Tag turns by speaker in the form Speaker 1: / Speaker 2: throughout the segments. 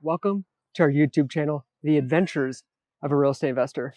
Speaker 1: Welcome to our YouTube channel, The Adventures of a Real Estate Investor.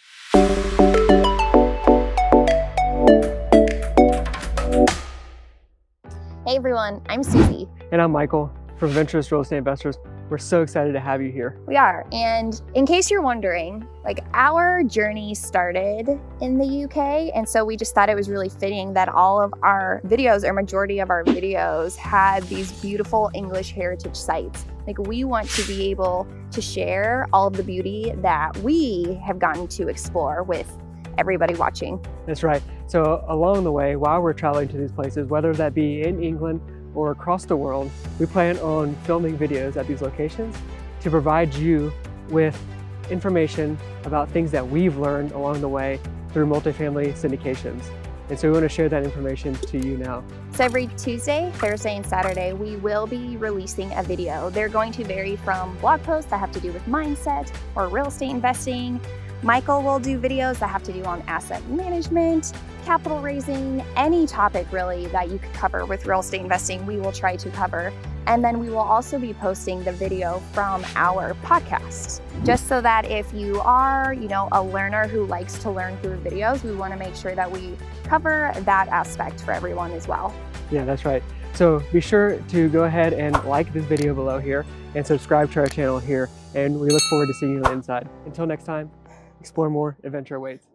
Speaker 2: Hey everyone, I'm Suzy.
Speaker 1: And I'm Michael from Adventurous Real Estate Investors. We're so excited to have you here.
Speaker 2: We are, and in case you're wondering, our journey started in the UK, and so we just thought it was really fitting that all of our videos, or majority of our videos, had these beautiful English heritage sites. We want to be able to share all of the beauty that we have gotten to explore with everybody watching.
Speaker 1: That's right. So along the way, while we're traveling to these places, whether that be in England or across the world, we plan on filming videos at these locations to provide you with information about things that we've learned along the way through multifamily syndications. And so we want to share that information to you now.
Speaker 2: So every Tuesday, Thursday, and Saturday, we will be releasing a video. They're going to vary from blog posts that have to do with mindset or real estate investing. Michael will do videos that have to do on asset management, capital raising, any topic really that you could cover with real estate investing, we will try to cover. And then we will also be posting the video from our podcast. Just so that if you are, a learner who likes to learn through videos, we want to make sure that we cover that aspect for everyone as well.
Speaker 1: Yeah, that's right. So be sure to go ahead and like this video below here and subscribe to our channel here. And we look forward to seeing you on the inside. Until next time, explore more, adventure awaits.